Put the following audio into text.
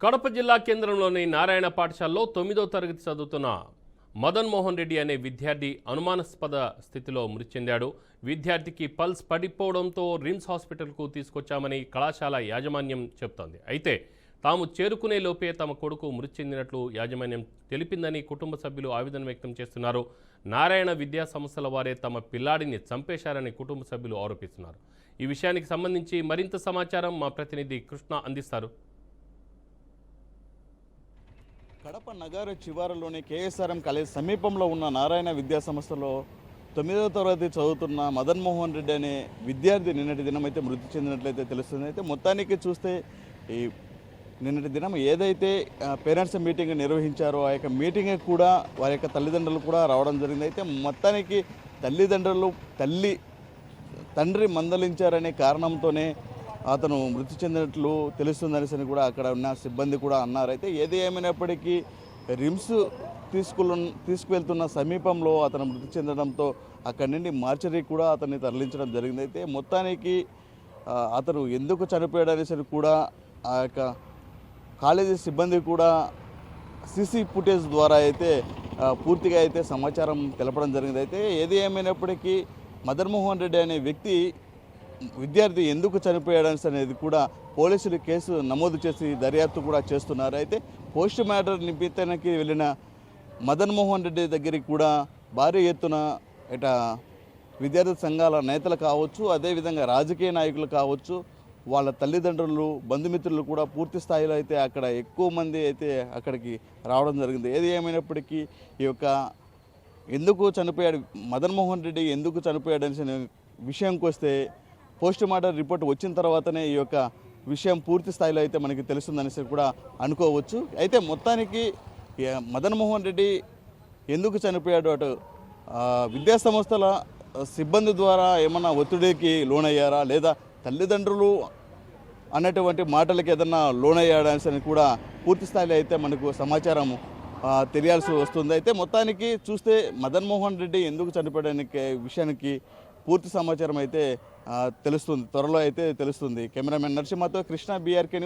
కడప జిల్లా కేంద్రంలోని నారాయణ పాఠశాలలో 9వ తరగతి చదువుతున్న మదన్ మోహన్ రెడ్డి అనే విద్యార్థి అనుమానాస్పద స్థితిలో మృతి చెందాడు. విద్యార్థికి పల్స్ పడిపోవడంతో రిమ్స్ హాస్పిటల్కు తీసుకొచ్చామని కళాశాల యాజమాన్యం చెబుతోంది. అయితే తాము చేరుకునే లోపే తమ కొడుకు మృతి చెందినట్లు యాజమాన్యం తెలిపిందని కుటుంబ సభ్యులు ఆవేదన వ్యక్తం చేస్తున్నారు. నారాయణ విద్యా సంస్థల వారే తమ పిల్లాడిని చంపేశారని కుటుంబ సభ్యులు ఆరోపిస్తున్నారు. ఈ విషయానికి సంబంధించి మరింత సమాచారం మా ప్రతినిధి కృష్ణ అందిస్తారు. కడప నగర చివరలోని కేఎస్ఆర్ఎం కాలేజ్ సమీపంలో ఉన్న నారాయణ విద్యా సంస్థలో 9వ తరగతి చదువుతున్న మదన్ మోహన్ రెడ్డి అనే విద్యార్థి నిన్నటి దినం అయితే మృతి చెందినట్లయితే తెలుస్తుంది. అయితే మొత్తానికి చూస్తే ఈ నిన్నటి దినం ఏదైతే పేరెంట్స్ మీటింగ్ నిర్వహించారో ఆ యొక్క మీటింగ్ కూడా వారి యొక్క తల్లిదండ్రులు కూడా రావడం జరిగింది. అయితే మొత్తానికి తల్లిదండ్రులు తండ్రి మందలించారనే కారణంతోనే అతను మృతి చెందినట్లు తెలుస్తుందనేసి కూడా అక్కడ ఉన్న సిబ్బంది కూడా అన్నారు. అయితే ఏది ఏమైనప్పటికీ రిమ్స్ తీసుకువెళ్తున్న సమీపంలో అతను మృతి చెందడంతో అక్కడి నుండి మార్చరీ కూడా అతన్ని తరలించడం జరిగింది. అయితే మొత్తానికి అతను ఎందుకు చనిపోయాడనేసి కూడా ఆ యొక్క కాలేజీ సిబ్బంది కూడా సీసీ ఫుటేజ్ ద్వారా అయితే పూర్తిగా అయితే సమాచారం తెలపడం జరిగింది. అయితే ఏది ఏమైనప్పటికీ మదన్ మోహన్ రెడ్డి అనే విద్యార్థి ఎందుకు చనిపోయాడని అనేది కూడా పోలీసులు కేసు నమోదు చేసి దర్యాప్తు కూడా చేస్తున్నారు. అయితే పోస్ట్ మార్టం నిమిత్తానికి వెళ్ళిన మదన్ మోహన్ రెడ్డి దగ్గరికి కూడా భారీ ఎత్తున విద్యార్థి సంఘాల నేతలు కావచ్చు, అదేవిధంగా రాజకీయ నాయకులు కావచ్చు, వాళ్ళ తల్లిదండ్రులు బంధుమిత్రులు కూడా పూర్తి స్థాయిలో అయితే అక్కడ ఎక్కువ మంది అయితే అక్కడికి రావడం జరిగింది. ఏది ఏమైనప్పటికీ ఈ యొక్క ఎందుకు చనిపోయాడు మదన్ మోహన్ రెడ్డి ఎందుకు చనిపోయాడు అనే విషయంకి వస్తే పోస్ట్ మార్టం రిపోర్ట్ వచ్చిన తర్వాతనే ఈ యొక్క విషయం పూర్తి స్థాయిలో అయితే మనకి తెలుస్తుందనేసి కూడా అనుకోవచ్చు. అయితే మొత్తానికి మదన్ మోహన్ రెడ్డి ఎందుకు చనిపోయాడు, అటు విద్యా సంస్థల సిబ్బంది ద్వారా ఏమన్నా ఒత్తిడికి లోనయ్యారా, లేదా తల్లిదండ్రులు అన్నటువంటి మాటలకి ఏదన్నా లోనయ్యాడని కూడా పూర్తి స్థాయిలో అయితే మనకు సమాచారం తెలియాల్సి వస్తుంది. అయితే మొత్తానికి చూస్తే మదన్ మోహన్ రెడ్డి ఎందుకు చనిపోయడానికి విషయానికి పూర్తి సమాచారం అయితే తెలుస్తుంది, త్వరలో అయితే తెలుస్తుంది. కెమెరామెన్ నరసింహతో కృష్ణ, BRK న్యూస్.